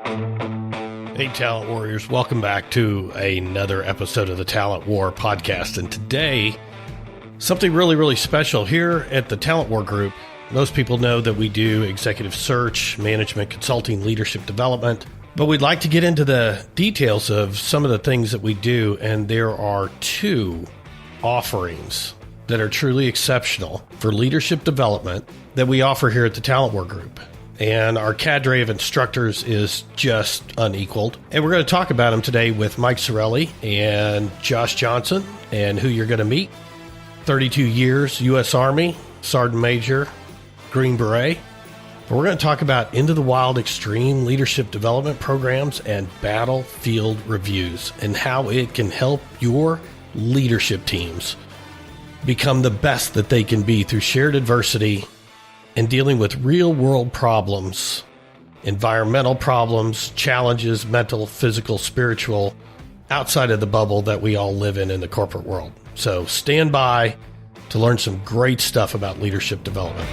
Hey, Talent Warriors. Welcome back to another episode of the Talent War podcast. And today, something really, really special here at the Talent War Group. Most people know that we do executive search, management consulting, leadership development, but we'd like to get into the details of some of the things that we do. And there are two offerings that are truly exceptional for leadership development that we offer here at the Talent War Group. And our cadre of instructors is just unequaled. And we're going to talk about them today with Mike Sarraille and Josh Johnson, and who you're going to meet. 32 years, U.S. Army, Sergeant Major, Green Beret. But we're going to talk about Into the Wild Extreme leadership development programs and battlefield reviews, and how it can help your leadership teams become the best that they can be through shared adversity and dealing with real-world problems, environmental problems, challenges, mental, physical, spiritual, outside of the bubble that we all live in the corporate world. So stand by to learn some great stuff about leadership development.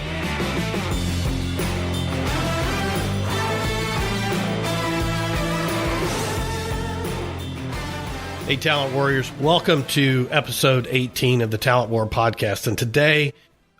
Hey, Talent Warriors. Welcome to episode 18 of the Talent War podcast. And today,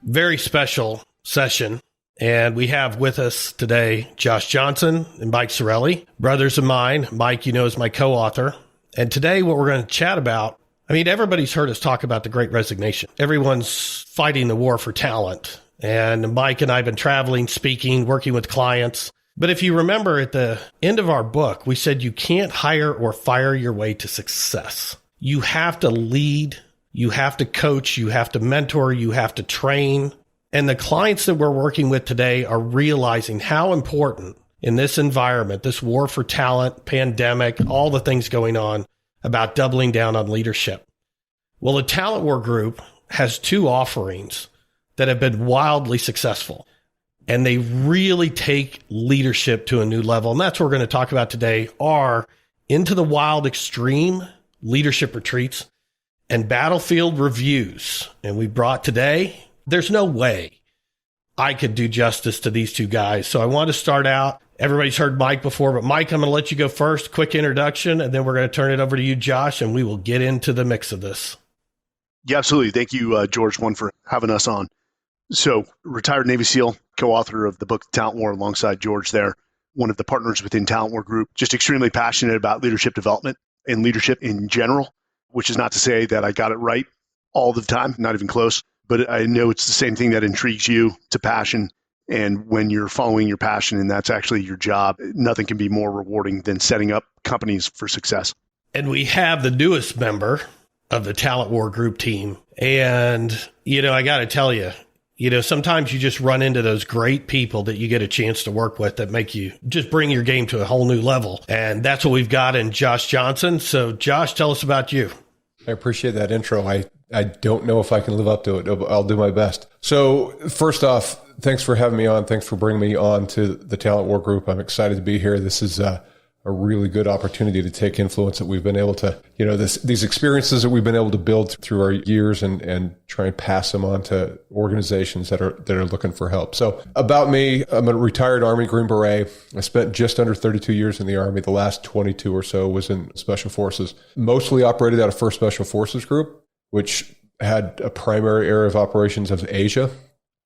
very special session, and we have with us today Josh Johnson and Mike Sarraille, brothers of mine. Mike, you know, is my co-author. And today what we're going to chat about, I mean, everybody's heard us talk about the Great Resignation. Everyone's fighting the war for talent. And Mike and I have been traveling, speaking, working with clients. But if you remember at the end of our book, we said you can't hire or fire your way to success. You have to lead, you have to coach, you have to mentor, you have to train. And the clients that we're working with today are realizing how important in this environment, this war for talent, pandemic, all the things going on, about doubling down on leadership. Well, the Talent War Group has two offerings that have been wildly successful, and they really take leadership to a new level. And that's what we're going to talk about today are Into the Wild Extreme leadership retreats and battlefield reviews. And we brought today, there's no way I could do justice to these two guys. So I want to start out. Everybody's heard Mike before, but Mike, I'm going to let you go first. Quick introduction, and then we're going to turn it over to you, Josh, and we will get into the mix of this. Yeah, absolutely. Thank you, George, for having us on. So, retired Navy SEAL, co-author of the book Talent War alongside George there, one of the partners within Talent War Group, just extremely passionate about leadership development and leadership in general, which is not to say that I got it right all the time, not even close. But I know it's the same thing that intrigues you to passion. And when you're following your passion and that's actually your job, nothing can be more rewarding than setting up companies for success. And we have the newest member of the Talent War Group team. And, you know, I got to tell you, sometimes you just run into those great people that you get a chance to work with that make you just bring your game to a whole new level. And that's what we've got in Josh Johnson. So Josh, tell us about you. I appreciate that intro. I don't know if I can live up to it. I'll do my best. So first off, thanks for having me on. Thanks for bringing me on to the Talent War Group. I'm excited to be here. This is a really good opportunity to take influence that we've been able to, these experiences that we've been able to build through our years and try and pass them on to organizations that are looking for help. So about me, I'm a retired Army Green Beret. I spent just under 32 years in the Army. The last 22 or so was in Special Forces, mostly operated out of 1st Special Forces Group, which had a primary area of operations of Asia.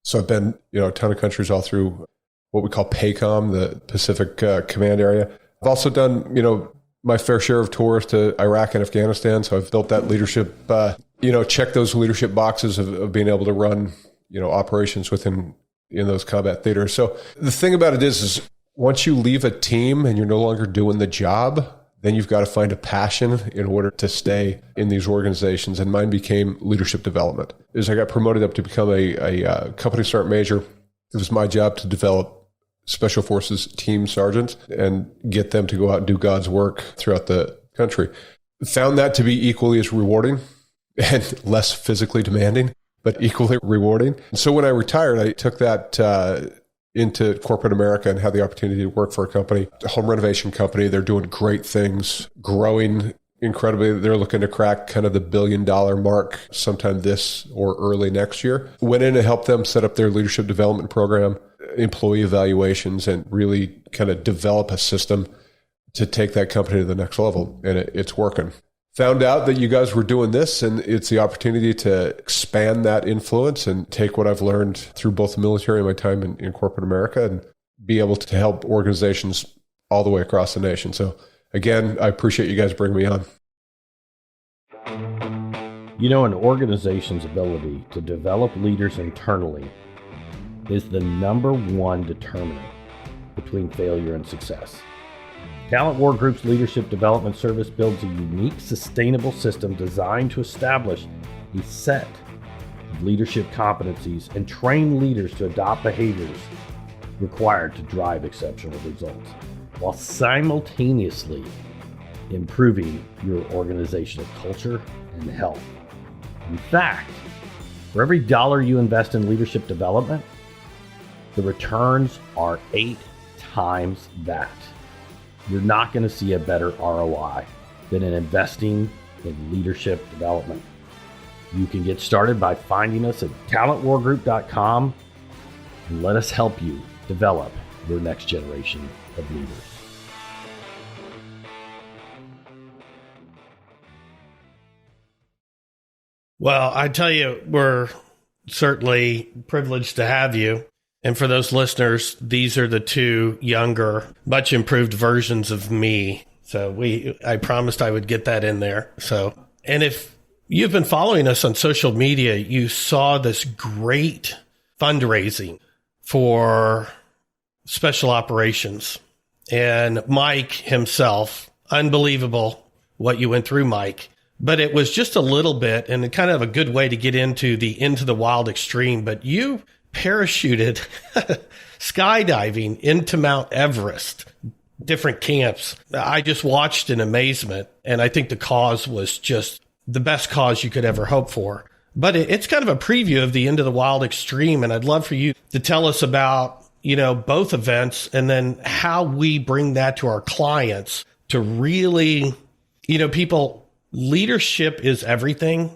So I've been, a ton of countries all through what we call PACOM, the Pacific Command Area. I've also done, my fair share of tours to Iraq and Afghanistan. So I've built that leadership, check those leadership boxes of being able to run, operations in those combat theaters. So the thing about it is once you leave a team and you're no longer doing the job, then you've got to find a passion in order to stay in these organizations. And mine became leadership development. As I got promoted up to become a company sergeant major, it was my job to develop Special Forces team sergeants and get them to go out and do God's work throughout the country. Found that to be equally as rewarding and less physically demanding, but equally rewarding. So when I retired, I took that into corporate America and had the opportunity to work for a company, a home renovation company. They're doing great things, growing incredibly. They're looking to crack kind of the $1 billion mark sometime this or early next year. Went in to help them set up their leadership development program, employee evaluations, and really kind of develop a system to take that company to the next level, and it's working. Found out that you guys were doing this, and it's the opportunity to expand that influence and take what I've learned through both the military and my time in corporate America and be able to help organizations all the way across the nation. So again, I appreciate you guys bringing me on. You know, an organization's ability to develop leaders internally is the number one determinant between failure and success. Talent War Group's Leadership Development Service builds a unique, sustainable system designed to establish a set of leadership competencies and train leaders to adopt behaviors required to drive exceptional results, while simultaneously improving your organizational culture and health. In fact, for every dollar you invest in leadership development, the returns are 8 times that. You're not going to see a better ROI than in investing in leadership development. You can get started by finding us at talentwargroup.com and let us help you develop your next generation of leaders. Well, I tell you, we're certainly privileged to have you. And for those listeners, these are the two younger, much improved versions of me. So I promised I would get that in there. And if you've been following us on social media, you saw this great fundraising for special operations. And Mike himself, unbelievable what you went through, Mike. But it was just a little bit, and kind of a good way to get into the wild extreme. But you parachuted skydiving into Mount Everest, different camps. I just watched in amazement, and I think the cause was just the best cause you could ever hope for. But it's kind of a preview of the Into the Wild extreme, and I'd love for you to tell us about, both events and then how we bring that to our clients to really, leadership is everything.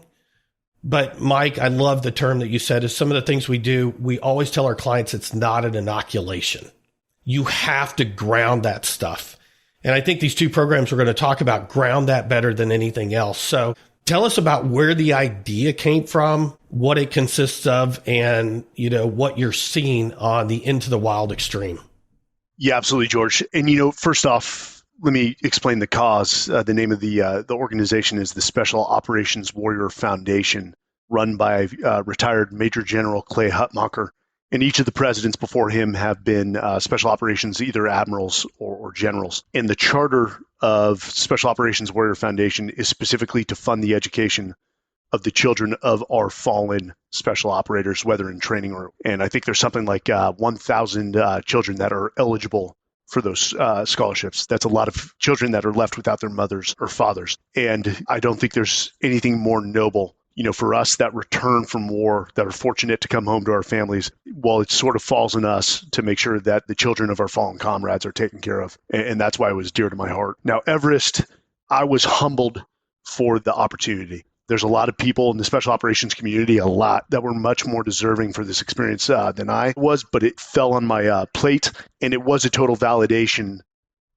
But Mike, I love the term that you said is some of the things we do. We always tell our clients it's not an inoculation. You have to ground that stuff. And I think these two programs we're going to talk about ground that better than anything else. So tell us about where the idea came from, what it consists of, and, what you're seeing on the Into the Wild extreme. Yeah, absolutely, George. And, first off, let me explain the cause. The name of the organization is the Special Operations Warrior Foundation, run by retired Major General Clay Hutmacher. And each of the presidents before him have been special operations, either admirals or generals. And the charter of Special Operations Warrior Foundation is specifically to fund the education of the children of our fallen special operators, whether in training and I think there's something like 1,000 children that are eligible for those scholarships. That's a lot of children that are left without their mothers or fathers. And I don't think there's anything more noble, for us, that return from war, that are fortunate to come home to our families, while it sort of falls on us to make sure that the children of our fallen comrades are taken care of. And that's why it was dear to my heart. Now, Everest, I was humbled for the opportunity. There's a lot of people in the special operations community, that were much more deserving for this experience than I was, but it fell on my plate, and it was a total validation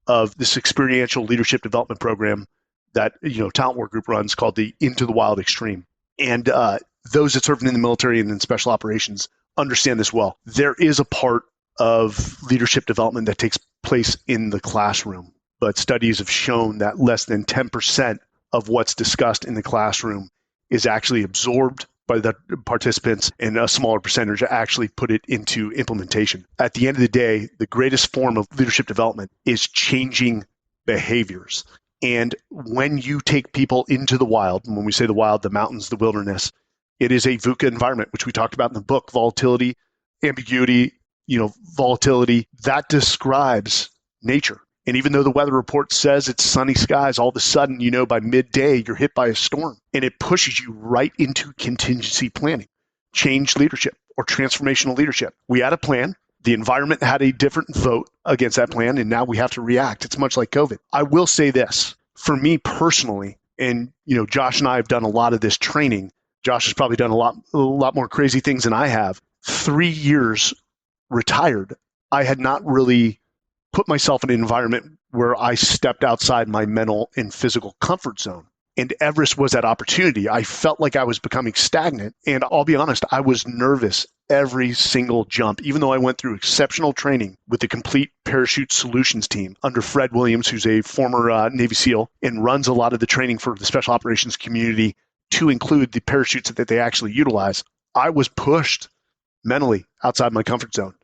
of this experiential leadership development program that Talent War Group runs, called the Into the Wild Extreme. And those that served in the military and in special operations understand this well. There is a part of leadership development that takes place in the classroom, but studies have shown that less than 10% of what's discussed in the classroom is actually absorbed by the participants, and a smaller percentage actually put it into implementation. At the end of the day, the greatest form of leadership development is changing behaviors. And when you take people into the wild, and when we say the wild, the mountains, the wilderness, it is a VUCA environment, which we talked about in the book, volatility, ambiguity, volatility, that describes nature. And even though the weather report says it's sunny skies, all of a sudden, by midday, you're hit by a storm, and it pushes you right into contingency planning, change leadership, or transformational leadership. We had a plan. The environment had a different vote against that plan, and now we have to react. It's much like COVID. I will say this, for me personally, and Josh and I have done a lot of this training. Josh has probably done a lot more crazy things than I have. 3 years retired, I had not really put myself in an environment where I stepped outside my mental and physical comfort zone. And Everest was that opportunity. I felt like I was becoming stagnant. And I'll be honest, I was nervous every single jump, even though I went through exceptional training with the complete parachute solutions team under Fred Williams, who's a former Navy SEAL and runs a lot of the training for the special operations community to include the parachutes that they actually utilize. I was pushed mentally outside my comfort zone.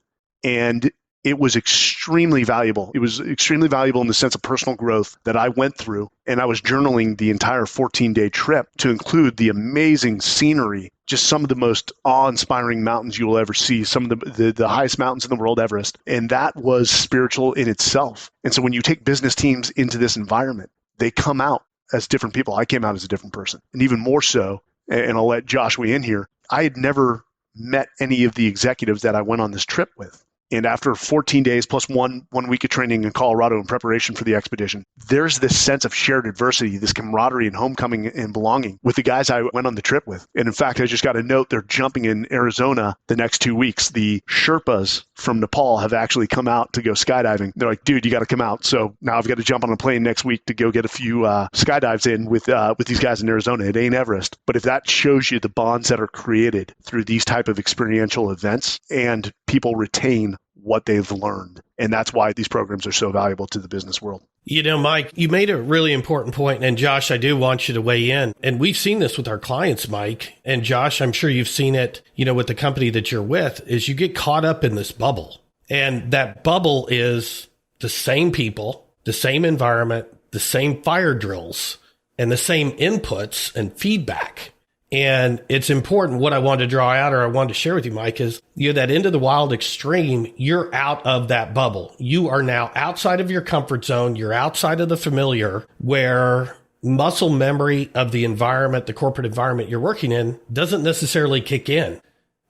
And it was extremely valuable. It was extremely valuable in the sense of personal growth that I went through. And I was journaling the entire 14-day trip to include the amazing scenery, just some of the most awe-inspiring mountains you will ever see, some of the highest mountains in the world, Everest. And that was spiritual in itself. And so when you take business teams into this environment, they come out as different people. I came out as a different person. And even more so, and I'll let Josh weigh in here, I had never met any of the executives that I went on this trip with. And after 14 days plus one week of training in Colorado in preparation for the expedition, there's this sense of shared adversity, this camaraderie and homecoming and belonging with the guys I went on the trip with. And in fact, I just got a note, they're jumping in Arizona the next 2 weeks. The Sherpas from Nepal have actually come out to go skydiving. They're like, dude, you got to come out. So now I've got to jump on a plane next week to go get a few skydives in with these guys in Arizona. It ain't Everest. But if that shows you the bonds that are created through these type of experiential events, and people retain what they've learned. And that's why these programs are so valuable to the business world. You know, Mike, you made a really important point. And Josh, I do want you to weigh in. And we've seen this with our clients, Mike. And Josh, I'm sure you've seen it, you know, with the company that you're with, is you get caught up in this bubble. And that bubble is the same people, the same environment, the same fire drills, and the same inputs and feedback. And it's important. What I wanted to draw out, or I wanted to share with you, Mike, is that into the wild extreme, you're out of that bubble. You are now outside of your comfort zone. You're outside of the familiar, where muscle memory of the environment, the corporate environment you're working in, doesn't necessarily kick in.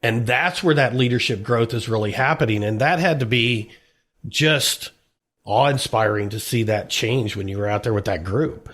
And that's where that leadership growth is really happening. And that had to be just awe-inspiring to see that change when you were out there with that group.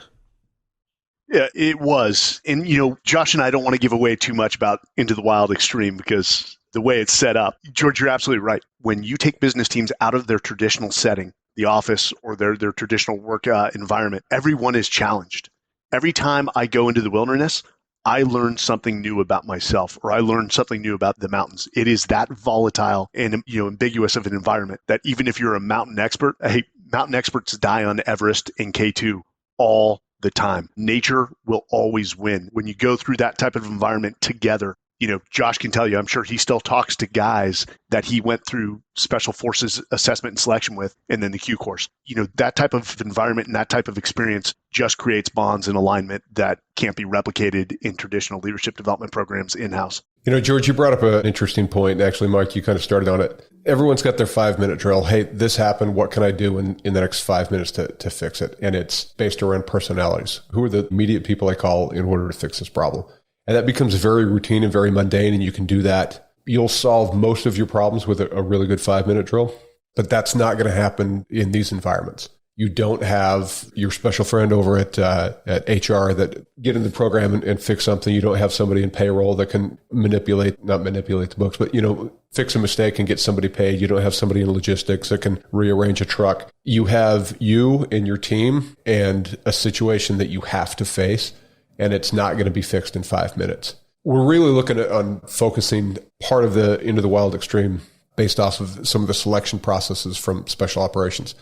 Yeah, it was. And, you know, Josh and I don't want to give away too much about Into the Wild Extreme because the way it's set up, George, you're absolutely right. When you take business teams out of their traditional setting, the office or their traditional work environment, everyone is challenged. Every time I go into the wilderness, I learn something new about myself, or I learn something new about the mountains. It is that volatile and, you know, ambiguous of an environment that even if you're a mountain expert, hey, mountain experts die on Everest and K2 all the time. Nature will always win. When you go through that type of environment together, you know, Josh can tell you, I'm sure he still talks to guys that he went through special forces assessment and selection with, and then the Q course. You know, that type of environment and that type of experience just creates bonds and alignment that can't be replicated in traditional leadership development programs in-house. You know, George, you brought up an interesting point. Actually, Mike, you kind of started on it. Everyone's got their 5-minute drill. Hey, this happened. What can I do in the next 5 minutes to fix it? And it's based around personalities. Who are the immediate people I call in order to fix this problem? And that becomes very routine and very mundane, and you can do that. You'll solve most of your problems with a really good 5-minute drill, but that's not going to happen in these environments. You don't have your special friend over at HR that get in the program and fix something. You don't have somebody in payroll that can not manipulate the books, but, you know, fix a mistake and get somebody paid. You don't have somebody in logistics that can rearrange a truck. You have you and your team and a situation that you have to face, and it's not going to be fixed in 5 minutes. We're really looking at on focusing part of the Into the Wild Extreme based off of some of the selection processes from special operations.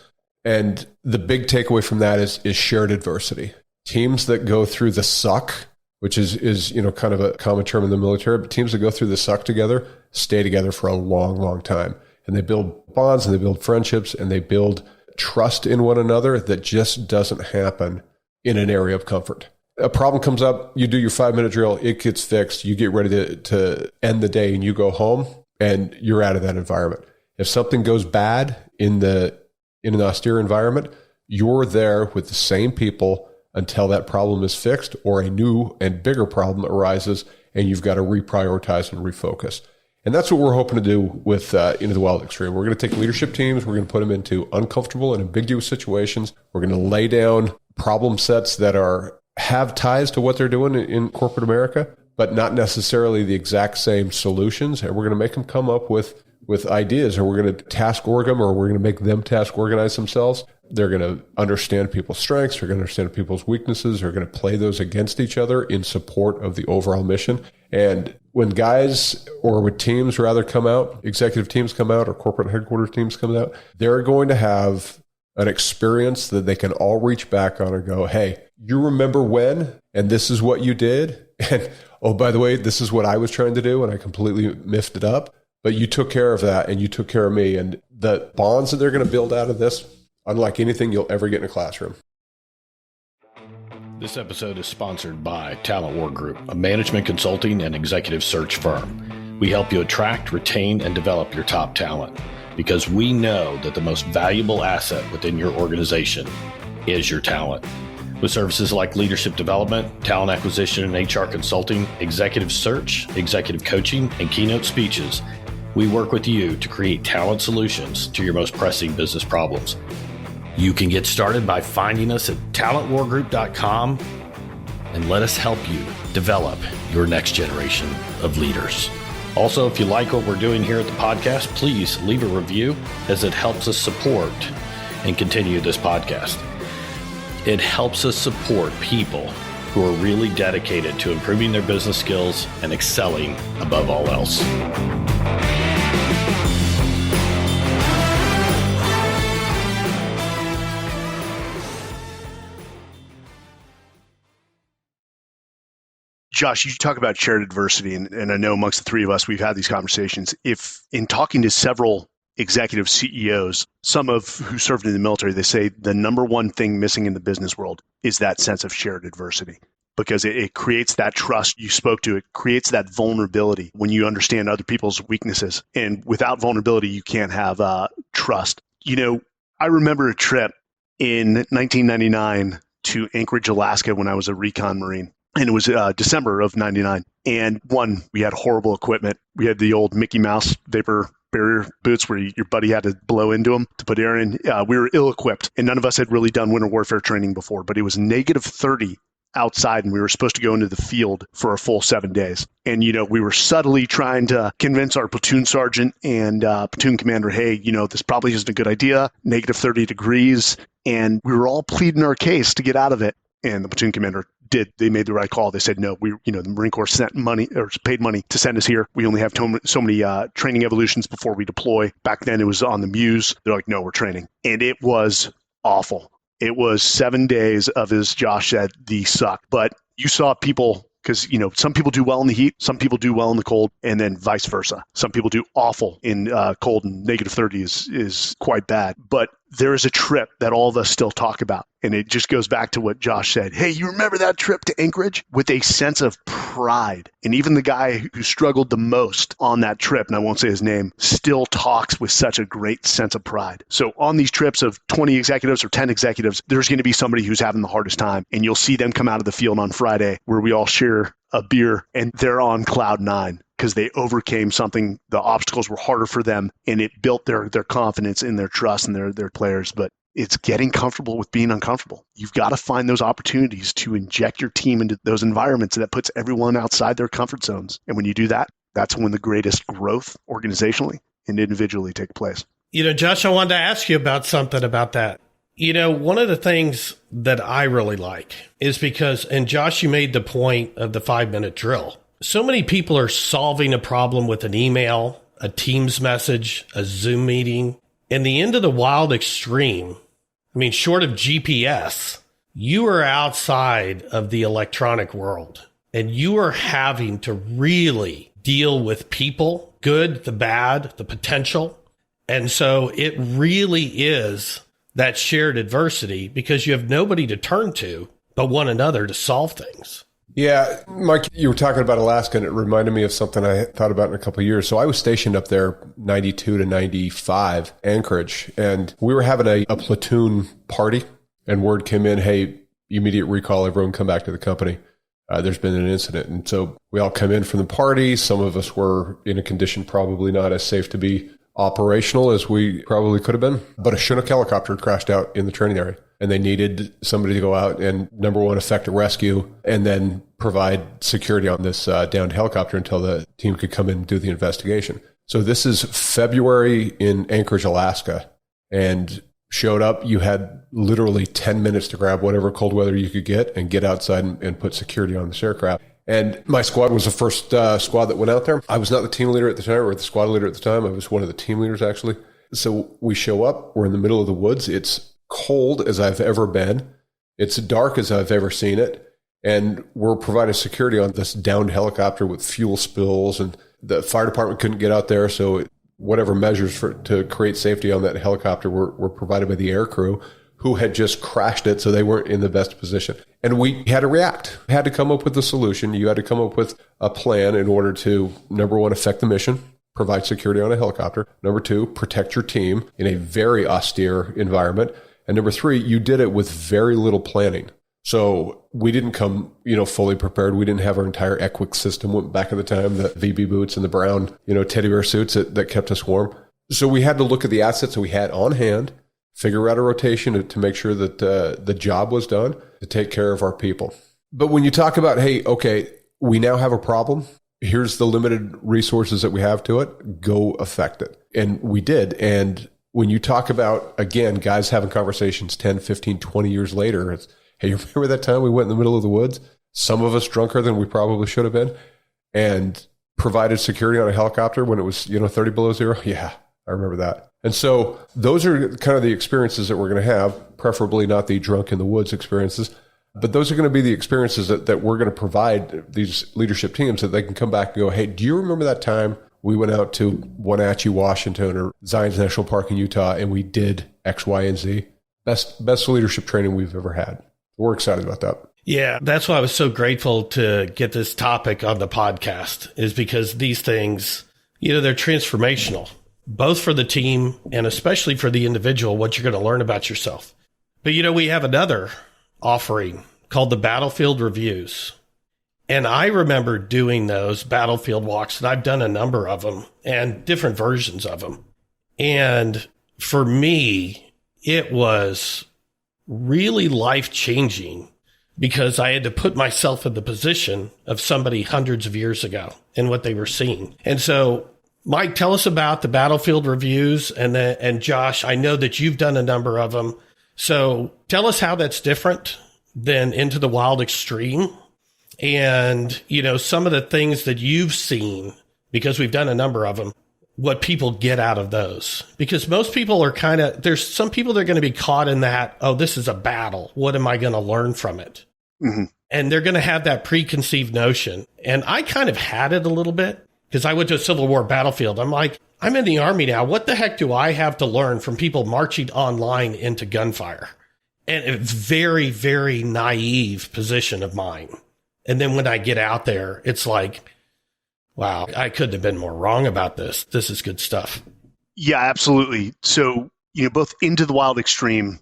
And the big takeaway from that is shared adversity. Teams that go through the suck, which is you know, kind of a common term in the military, but teams that go through the suck together stay together for a long, long time. And they build bonds and they build friendships and they build trust in one another that just doesn't happen in an area of comfort. A problem comes up, you do your 5-minute drill, it gets fixed, you get ready to end the day and you go home and you're out of that environment. If something goes bad in an austere environment, you're there with the same people until that problem is fixed or a new and bigger problem arises and you've got to reprioritize and refocus. And that's what we're hoping to do with Into the Wild Extreme. We're going to take leadership teams, we're going to put them into uncomfortable and ambiguous situations. We're going to lay down problem sets that have ties to what they're doing in corporate America, but not necessarily the exact same solutions. And we're going to make them come up with with ideas, or we're going to task org them, or we're going to make them task organize themselves. They're going to understand people's strengths. They're going to understand people's weaknesses. They're going to play those against each other in support of the overall mission. And when guys, or when teams rather come out, executive teams come out, or corporate headquarters teams come out, they're going to have an experience that they can all reach back on and go, hey, you remember when, and this is what you did. And oh, by the way, this is what I was trying to do, and I completely miffed it up. But you took care of that, and you took care of me. And the bonds that they're going to build out of this, unlike anything you'll ever get in a classroom. This episode is sponsored by Talent War Group, a management consulting and executive search firm. We help you attract, retain, and develop your top talent because we know that the most valuable asset within your organization is your talent. With services like leadership development, talent acquisition and HR consulting, executive search, executive coaching, and keynote speeches, we work with you to create talent solutions to your most pressing business problems. You can get started by finding us at talentwargroup.com and let us help you develop your next generation of leaders. Also, if you like what we're doing here at the podcast, please leave a review as it helps us support and continue this podcast. It helps us support people who are really dedicated to improving their business skills and excelling above all else. Josh, you talk about shared adversity, and I know amongst the three of us, we've had these conversations. If in talking to several executive CEOs, some of who served in the military, they say the number one thing missing in the business world is that sense of shared adversity, because it creates that trust you spoke to. It creates that vulnerability when you understand other people's weaknesses. And without vulnerability, you can't have trust. You know, I remember a trip in 1999 to Anchorage, Alaska, when I was a recon Marine. And it was December of 99. And one, we had horrible equipment. We had the old Mickey Mouse vapor barrier boots where your buddy had to blow into them to put air in. We were ill-equipped, and none of us had really done winter warfare training before, but it was negative 30 outside, and we were supposed to go into the field for a full 7 days. And, you know, we were subtly trying to convince our platoon sergeant and platoon commander, hey, you know, this probably isn't a good idea, negative 30 degrees. And we were all pleading our case to get out of it. And the platoon commander did. They made the right call. They said, no, the Marine Corps sent money or paid money to send us here. We only have so many training evolutions before we deploy. Back then it was on the Muse. They're like, no, we're training. And it was awful. It was 7 days of, as Josh said, the suck. But you saw people, because, you know, some people do well in the heat, some people do well in the cold, and then vice versa. Some people do awful in cold, and negative 30 is quite bad. But there is a trip that all of us still talk about. And it just goes back to what Josh said. Hey, you remember that trip to Anchorage? With a sense of pride. And even the guy who struggled the most on that trip, and I won't say his name, still talks with such a great sense of pride. So on these trips of 20 executives or 10 executives, there's going to be somebody who's having the hardest time. And you'll see them come out of the field on Friday where we all share a beer and they're on cloud nine because they overcame something. The obstacles were harder for them, and it built their confidence in their trust and their players. But it's getting comfortable with being uncomfortable. You've got to find those opportunities to inject your team into those environments that puts everyone outside their comfort zones. And when you do that, that's when the greatest growth organizationally and individually take place. You know, Josh, I wanted to ask you about something about that. You know, one of the things that I really like is because, and Josh, you made the point of the 5-minute drill. So many people are solving a problem with an email, a Teams message, a Zoom meeting. In the end of the wild extreme, I mean, short of GPS, you are outside of the electronic world and you are having to really deal with people, good, the bad, the potential. And so it really is that shared adversity because you have nobody to turn to but one another to solve things. Yeah, Mike, you were talking about Alaska, and it reminded me of something I thought about in a couple of years. So I was stationed up there 92 to 95, Anchorage, and we were having a platoon party, and word came in, hey, immediate recall, everyone come back to the company. There's been an incident. And so we all come in from the party. Some of us were in a condition probably not as safe to be operational as we probably could have been. But a Chinook helicopter crashed out in the training area, and they needed somebody to go out and, number one, effect a rescue and then provide security on this downed helicopter until the team could come in and do the investigation. So this is February in Anchorage, Alaska, and showed up. You had literally 10 minutes to grab whatever cold weather you could get and get outside and put security on this aircraft. And my squad was the first squad that went out there. I was not the team leader at the time or the squad leader at the time. I was one of the team leaders, actually. So we show up. We're in the middle of the woods. It's cold as I've ever been. It's dark as I've ever seen it. And we're providing security on this downed helicopter with fuel spills. And the fire department couldn't get out there. So whatever measures to create safety on that helicopter were provided by the air crew, who had just crashed it, so they weren't in the best position. And we had to react. We had to come up with a solution. You had to come up with a plan in order to, number one, affect the mission, provide security on a helicopter. Number two, protect your team in a very austere environment. And number three, you did it with very little planning. So we didn't come, fully prepared. We didn't have our entire EQUIC system. Went back in the time, the VB boots and the brown, teddy bear suits that kept us warm. So we had to look at the assets that we had on hand, figure out a rotation to make sure that the job was done to take care of our people. But when you talk about, hey, okay, we now have a problem. Here's the limited resources that we have to it. Go affect it. And we did. And when you talk about, again, guys having conversations 10, 15, 20 years later, it's, hey, you remember that time we went in the middle of the woods? Some of us drunker than we probably should have been, and provided security on a helicopter when it was, 30 below zero? Yeah, I remember that. And so those are kind of the experiences that we're going to have, preferably not the drunk in the woods experiences, but those are going to be the experiences that we're going to provide these leadership teams so they can come back and go, hey, do you remember that time we went out to Wenatchee, Washington, or Zions National Park in Utah, and we did X, Y, and Z? Best leadership training we've ever had. We're excited about that. Yeah, that's why I was so grateful to get this topic on the podcast, is because these things, they're transformational, both for the team and especially for the individual, what you're going to learn about yourself. But, we have another offering called the Battlefield Reviews. And I remember doing those battlefield walks, and I've done a number of them and different versions of them. And for me, it was really life-changing because I had to put myself in the position of somebody hundreds of years ago and what they were seeing. And so, Mike, tell us about the Battlefield Reviews, and Josh, I know that you've done a number of them. So tell us how that's different than Into the Wild Extreme, and, some of the things that you've seen, because we've done a number of them, what people get out of those. Because most people are there's some people that are going to be caught in that, oh, this is a battle. What am I going to learn from it? Mm-hmm. And they're going to have that preconceived notion. And I kind of had it a little bit because I went to a Civil War battlefield. I'm like, I'm in the Army now. What the heck do I have to learn from people marching online into gunfire? And it's very, very naive position of mine. And then when I get out there, it's like, wow, I couldn't have been more wrong about this. This is good stuff. Yeah, absolutely. So, both Into the Wild Extreme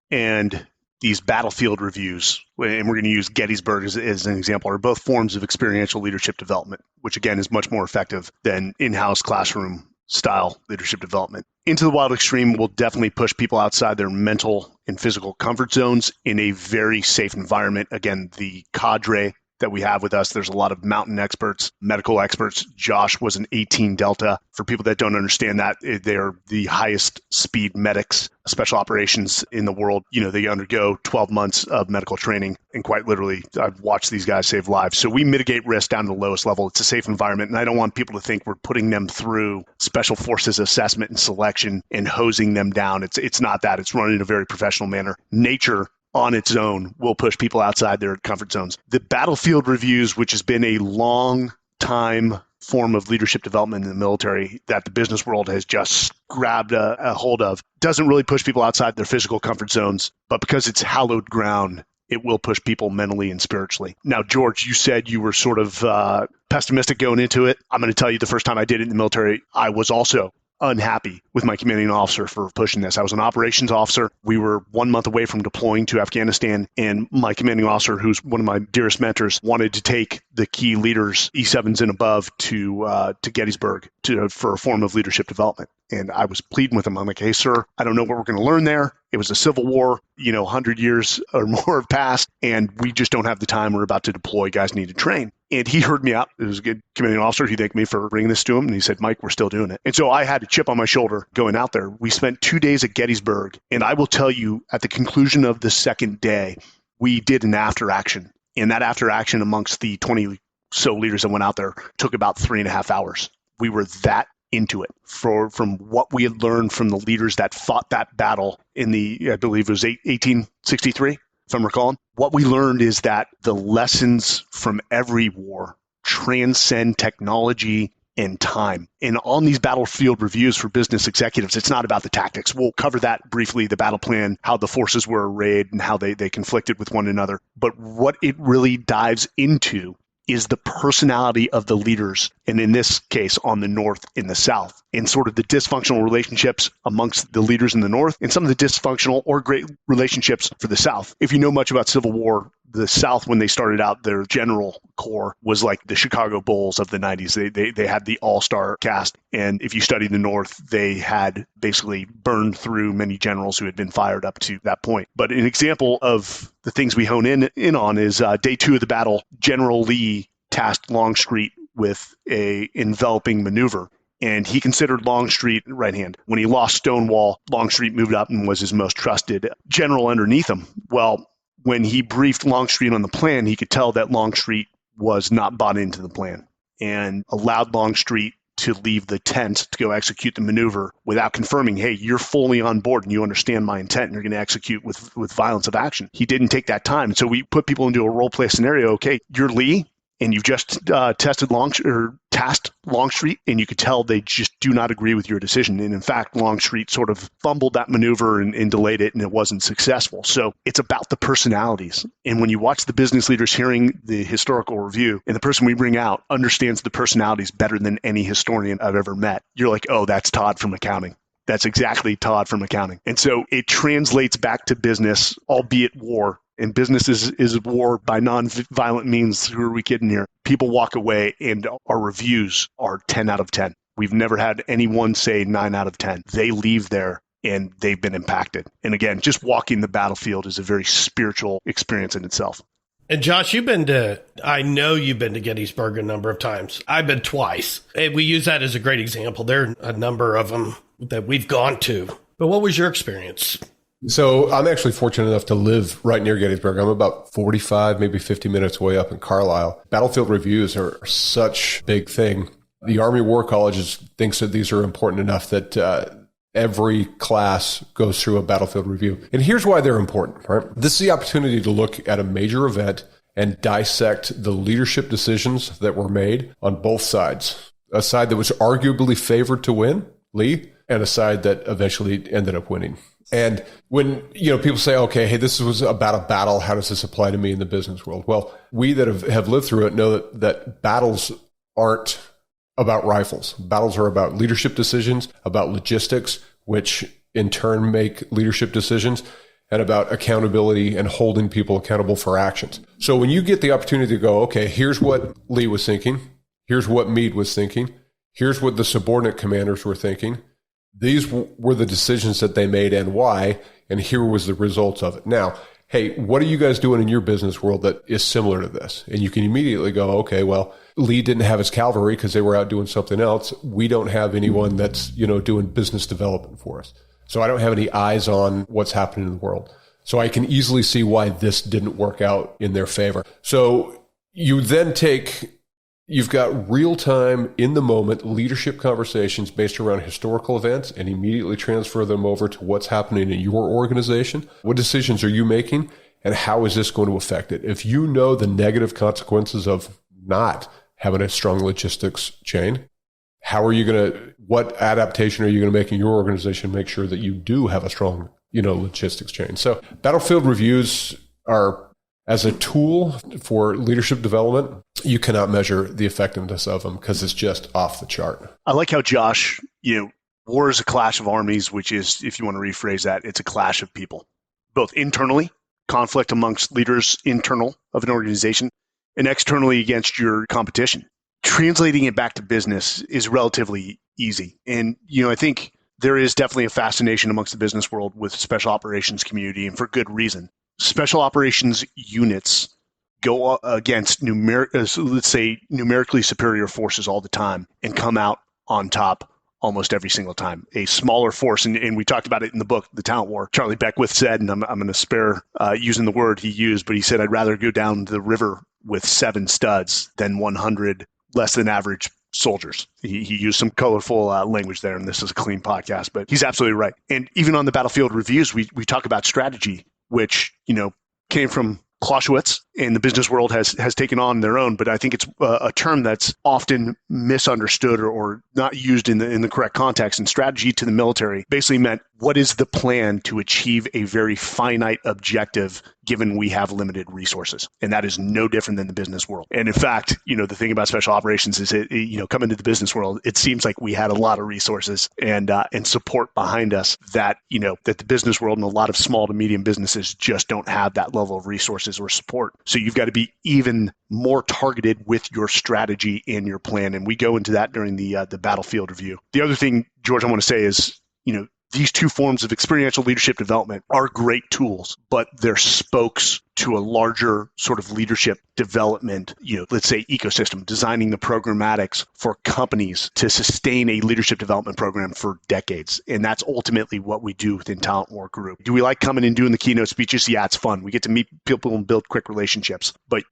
and these battlefield reviews, and we're going to use Gettysburg as an example, are both forms of experiential leadership development, which again is much more effective than in-house classroom style leadership development. Into the Wild Extreme will definitely push people outside their mental and physical comfort zones in a very safe environment. Again, the cadre that we have with us, there's a lot of mountain experts, medical experts. Josh was an 18 Delta. For people that don't understand that, they're the highest speed medics, special operations in the world. They undergo 12 months of medical training, and quite literally, I've watched these guys save lives. So we mitigate risk down to the lowest level. It's a safe environment, and I don't want people to think we're putting them through special forces assessment and selection and hosing them down. It's not that. It's run in a very professional manner. Nature on its own will push people outside their comfort zones. The battlefield reviews, which has been a long time form of leadership development in the military that the business world has just grabbed a hold of, doesn't really push people outside their physical comfort zones, but because it's hallowed ground, it will push people mentally and spiritually. Now, George, you said you were sort of pessimistic going into it. I'm going to tell you, the first time I did it in the military, I was also unhappy with my commanding officer for pushing this. I was an operations officer. We were 1 month away from deploying to Afghanistan, and my commanding officer, who's one of my dearest mentors, wanted to take the key leaders, E7s and above, to Gettysburg for a form of leadership development. And I was pleading with him. I'm like, hey, sir, I don't know what we're going to learn there. It was a civil war, 100 years or more have passed, and we just don't have the time. We're about to deploy. Guys need to train. And he heard me out. It was a good commanding officer. He thanked me for bringing this to him. And he said, Mike, we're still doing it. And so I had a chip on my shoulder going out there. We spent 2 days at Gettysburg. And I will tell you, at the conclusion of the second day, we did an after action. And that after action amongst the 20 so leaders that went out there took about 3.5 hours. We were that into it from what we had learned from the leaders that fought that battle in I believe it was 1863, if I'm recalling. What we learned is that the lessons from every war transcend technology and time. And on these battlefield reviews for business executives, it's not about the tactics. We'll cover that briefly, the battle plan, how the forces were arrayed and how they conflicted with one another. But what it really dives into is the personality of the leaders, and in this case, on the North and the South, and sort of the dysfunctional relationships amongst the leaders in the North, and some of the dysfunctional or great relationships for the South. If you know much about Civil War, the South, when they started out, their general corps was like the Chicago Bulls of the 90s. They had the all-star cast. And if you study the North, they had basically burned through many generals who had been fired up to that point. But an example of the things we hone in on is day 2 of the battle, General Lee tasked Longstreet with a enveloping maneuver. And he considered Longstreet right hand. When he lost Stonewall, Longstreet moved up and was his most trusted general underneath him. Well, when he briefed Longstreet on the plan, he could tell that Longstreet was not bought into the plan and allowed Longstreet to leave the tent to go execute the maneuver without confirming, hey, you're fully on board and you understand my intent and you're going to execute with violence of action. He didn't take that time. So we put people into a role play scenario. Okay, you're Lee and you've just tasked Longstreet, and you could tell they just do not agree with your decision. And in fact, Longstreet sort of fumbled that maneuver and delayed it, and it wasn't successful. So it's about the personalities. And when you watch the business leaders hearing the historical review, and the person we bring out understands the personalities better than any historian I've ever met, you're like, oh, that's Todd from accounting. That's exactly Todd from accounting. And so it translates back to business, albeit war. And business is war by non-violent means. Who are we kidding here? People walk away and our reviews are 10 out of 10. We've never had anyone say 9 out of 10. They leave there and they've been impacted. And again, just walking the battlefield is a very spiritual experience in itself. And Josh, I know you've been to Gettysburg a number of times. I've been twice. And we use that as a great example. There are a number of them that we've gone to. But what was your experience? So I'm actually fortunate enough to live right near Gettysburg. I'm about 45, maybe 50 minutes away up in Carlisle. Battlefield reviews are such a big thing. The Army War College thinks that these are important enough that every class goes through a battlefield review. And here's why they're important, right? This is the opportunity to look at a major event and dissect the leadership decisions that were made on both sides. A side that was arguably favored to win, Lee, and a side that eventually ended up winning. And when, people say, okay, hey, this was about a battle. How does this apply to me in the business world? Well, we that have lived through it know that battles aren't about rifles. Battles are about leadership decisions, about logistics, which in turn make leadership decisions, and about accountability and holding people accountable for actions. So when you get the opportunity to go, okay, here's what Lee was thinking. Here's what Meade was thinking. Here's what the subordinate commanders were thinking. These were the decisions that they made and why, and here was the results of it. Now, hey, what are you guys doing in your business world that is similar to this? And you can immediately go, okay, well, Lee didn't have his cavalry because they were out doing something else. We don't have anyone that's, doing business development for us. So I don't have any eyes on what's happening in the world. So I can easily see why this didn't work out in their favor. So you then you've got real-time, in-the-moment leadership conversations based around historical events and immediately transfer them over to what's happening in your organization. What decisions are you making, and how is this going to affect it? If you know the negative consequences of not having a strong logistics chain, what adaptation are you going to make in your organization to make sure that you do have a strong, logistics chain? So battlefield reviews are, as a tool for leadership development, you cannot measure the effectiveness of them because it's just off the chart. I like how Josh, war is a clash of armies, which is, if you want to rephrase that, it's a clash of people, both internally, conflict amongst leaders internal of an organization, and externally against your competition. Translating it back to business is relatively easy. And, I think there is definitely a fascination amongst the business world with special operations community, and for good reason. Special operations units go against let's say numerically superior forces all the time and come out on top almost every single time. A smaller force, and we talked about it in the book, The Talent War. Charlie Beckwith said, and I'm going to spare using the word he used, but he said, I'd rather go down the river with 7 studs than 100 less than average soldiers. He used some colorful language there, and this is a clean podcast, but he's absolutely right. And even on the battlefield reviews, we talk about strategy, which, came from Clausewitz, and the business world has taken on their own, but I think it's a term that's often misunderstood or not used in the correct context. And strategy to the military basically meant, what is the plan to achieve a very finite objective given we have limited resources? And that is no different than the business world. And in fact, the thing about special operations is coming to the business world, it seems like we had a lot of resources and support behind us that the business world and a lot of small to medium businesses just don't have that level of resources or support. So you've got to be even more targeted with your strategy and your plan. And we go into that during the battlefield review. The other thing, George, I want to say is, these two forms of experiential leadership development are great tools, but they're spokes to a larger sort of leadership development, let's say ecosystem, designing the programmatics for companies to sustain a leadership development program for decades. And that's ultimately what we do within Talent War Group. Do we like coming and doing the keynote speeches? Yeah, it's fun. We get to meet people and build quick relationships. But,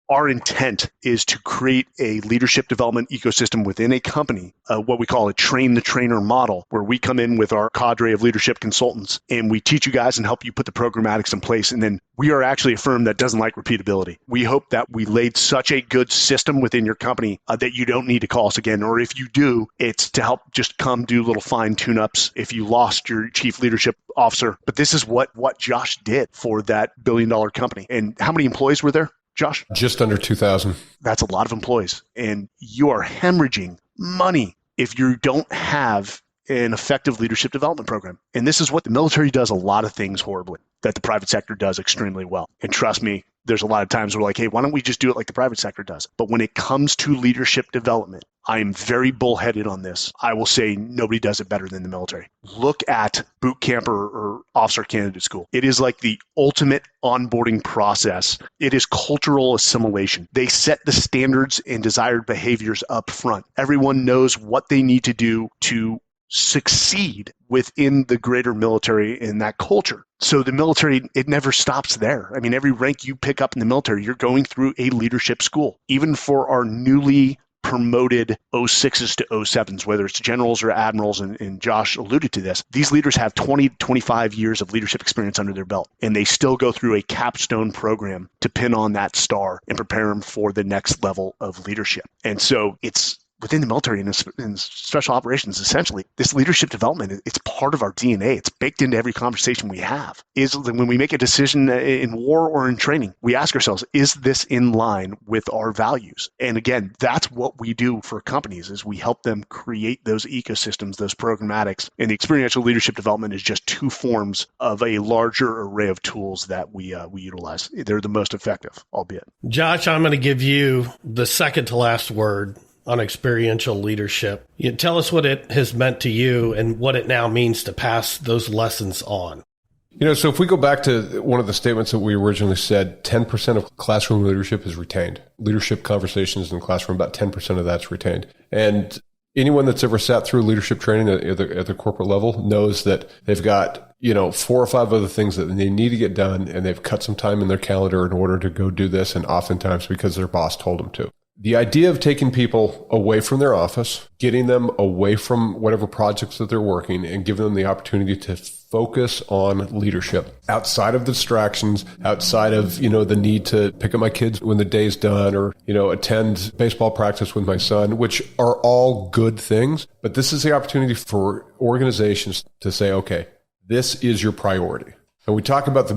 our intent is to create a leadership development ecosystem within a company, what we call a train the trainer model, where we come in with our cadre of leadership consultants and we teach you guys and help you put the programmatics in place. And then we are actually a firm that doesn't like repeatability. We hope that we laid such a good system within your company that you don't need to call us again. Or if you do, it's to help just come do little fine tune-ups if you lost your chief leadership officer. But this is what Josh did for that $1 billion company. And how many employees were there, Josh? Just under 2,000. That's a lot of employees. And you are hemorrhaging money if you don't have an effective leadership development program. And this is what the military does a lot of things horribly that the private sector does extremely well. And trust me, there's a lot of times we're like, hey, why don't we just do it like the private sector does? But when it comes to leadership development, I am very bullheaded on this. I will say nobody does it better than the military. Look at boot camp or officer candidate school. It is like the ultimate onboarding process. It is cultural assimilation. They set the standards and desired behaviors up front. Everyone knows what they need to do to succeed within the greater military in that culture. So the military, it never stops there. I mean, every rank you pick up in the military, you're going through a leadership school. Even for our newly promoted 06s to 07s, whether it's generals or admirals, and Josh alluded to this, these leaders have 20, 25 years of leadership experience under their belt, and they still go through a capstone program to pin on that star and prepare them for the next level of leadership. And so it's within the military and in special operations, essentially, this leadership development, it's part of our DNA. It's baked into every conversation we have. Is when we make a decision in war or in training, we ask ourselves, is this in line with our values? And again, that's what we do for companies, is we help them create those ecosystems, those programmatics. And the experiential leadership development is just two forms of a larger array of tools that we utilize. They're the most effective, albeit. Josh, I'm going to give you the second to last word on experiential leadership. You tell us what it has meant to you and what it now means to pass those lessons on. So if we go back to one of the statements that we originally said, 10% of classroom leadership is retained. Leadership conversations in the classroom, about 10% of that's retained. And anyone that's ever sat through leadership training at the corporate level knows that they've got 4 or 5 other things that they need to get done, and they've cut some time in their calendar in order to go do this, and oftentimes because their boss told them to. The idea of taking people away from their office, getting them away from whatever projects that they're working, and giving them the opportunity to focus on leadership outside of the distractions, outside of, the need to pick up my kids when the day's done, or, attend baseball practice with my son, which are all good things. But this is the opportunity for organizations to say, okay, this is your priority. And we talk about the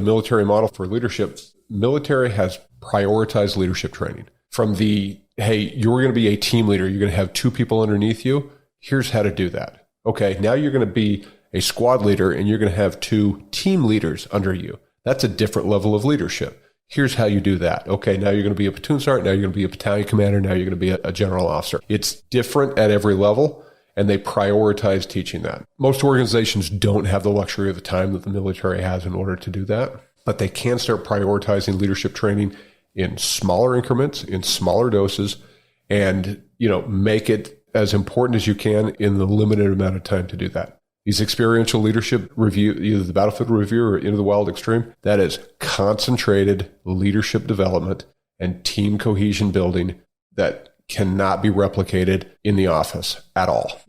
military model for leadership. Military has prioritized leadership training. From the, hey, you're going to be a team leader. You're going to have 2 people underneath you. Here's how to do that. Okay, now you're going to be a squad leader and you're going to have 2 team leaders under you. That's a different level of leadership. Here's how you do that. Okay, now you're going to be a platoon sergeant. Now you're going to be a battalion commander. Now you're going to be a general officer. It's different at every level, and they prioritize teaching that. Most organizations don't have the luxury of the time that the military has in order to do that, but they can start prioritizing leadership training in smaller increments, in smaller doses, and, make it as important as you can in the limited amount of time to do that. These experiential leadership review, either the Battlefield Review or Into the Wild Extreme, that is concentrated leadership development and team cohesion building that cannot be replicated in the office at all.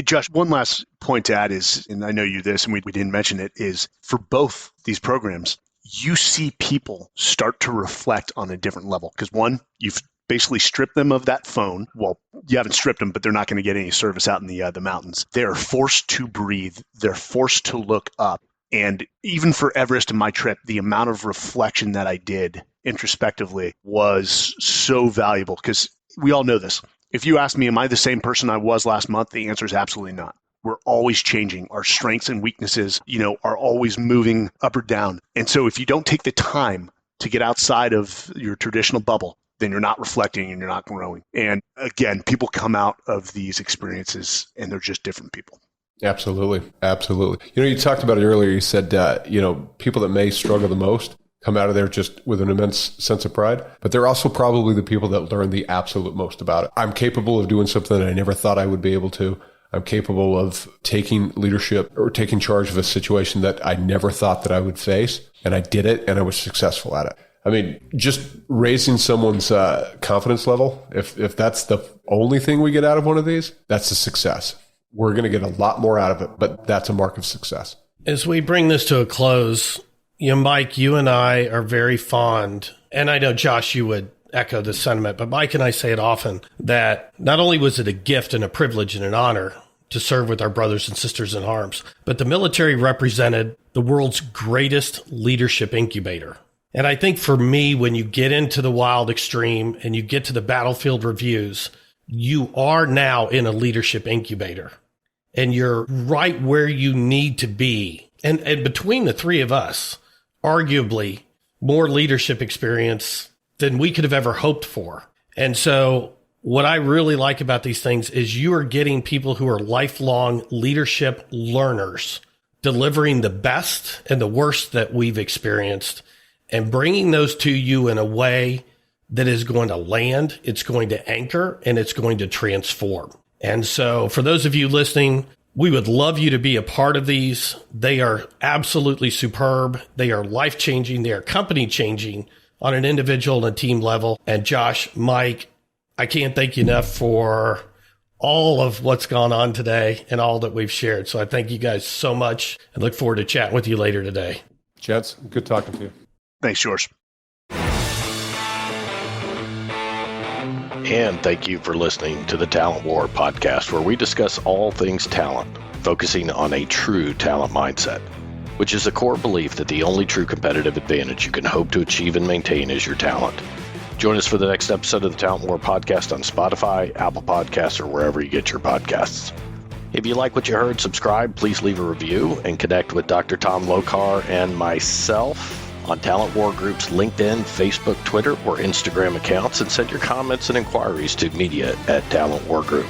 Josh, one last point to add is, and I know you this, and we didn't mention it, is for both these programs, you see people start to reflect on a different level. Because one, you've basically stripped them of that phone. Well, you haven't stripped them, but they're not going to get any service out in the mountains. They are forced to breathe. They're forced to look up. And even for Everest and my trip, the amount of reflection that I did introspectively was so valuable, because we all know this. If you ask me, am I the same person I was last month? The answer is absolutely not. We're always changing. Our strengths and weaknesses, are always moving up or down. And so if you don't take the time to get outside of your traditional bubble, then you're not reflecting and you're not growing. And again, people come out of these experiences and they're just different people. Absolutely. Absolutely. You talked about it earlier. You said, people that may struggle the most come out of there just with an immense sense of pride, but they're also probably the people that learn the absolute most about it. I'm capable of doing something that I never thought I would be able to. I'm capable of taking leadership or taking charge of a situation that I never thought that I would face. And I did it and I was successful at it. I mean, just raising someone's confidence level, if that's the only thing we get out of one of these, that's a success. We're going to get a lot more out of it, but that's a mark of success. As we bring this to a close, Mike, you and I are very fond, and I know, Josh, you would echo this sentiment, but Mike and I say it often, that not only was it a gift and a privilege and an honor to serve with our brothers and sisters in arms, but the military represented the world's greatest leadership incubator. And I think for me, when you get into the wild extreme and you get to the battlefield reviews, you are now in a leadership incubator and you're right where you need to be. And between the three of us, arguably more leadership experience than we could have ever hoped for. And so what I really like about these things is you are getting people who are lifelong leadership learners, delivering the best and the worst that we've experienced and bringing those to you in a way that is going to land, it's going to anchor, and it's going to transform. And so for those of you listening, we would love you to be a part of these. They are absolutely superb. They are life-changing. They are company-changing on an individual and a team level. And Josh, Mike, I can't thank you enough for all of what's gone on today and all that we've shared. So I thank you guys so much and look forward to chatting with you later today. Gents, good talking to you. Thanks, George. And thank you for listening to the Talent War podcast, where we discuss all things talent, focusing on a true talent mindset, which is a core belief that the only true competitive advantage you can hope to achieve and maintain is your talent. Join us for the next episode of the Talent War podcast on Spotify, Apple Podcasts, or wherever you get your podcasts. If you like what you heard, subscribe, please leave a review, and connect with Dr. Tom Lokar and myself on Talent War Group's LinkedIn, Facebook, Twitter, or Instagram accounts, and send your comments and inquiries to media@Talent War Group.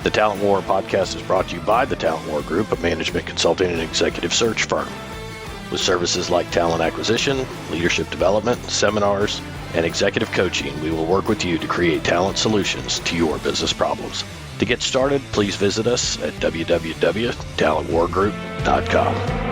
The Talent War podcast is brought to you by the Talent War Group, a management consulting and executive search firm. With services like talent acquisition, leadership development, seminars, and executive coaching, we will work with you to create talent solutions to your business problems. To get started, please visit us at www.talentwargroup.com.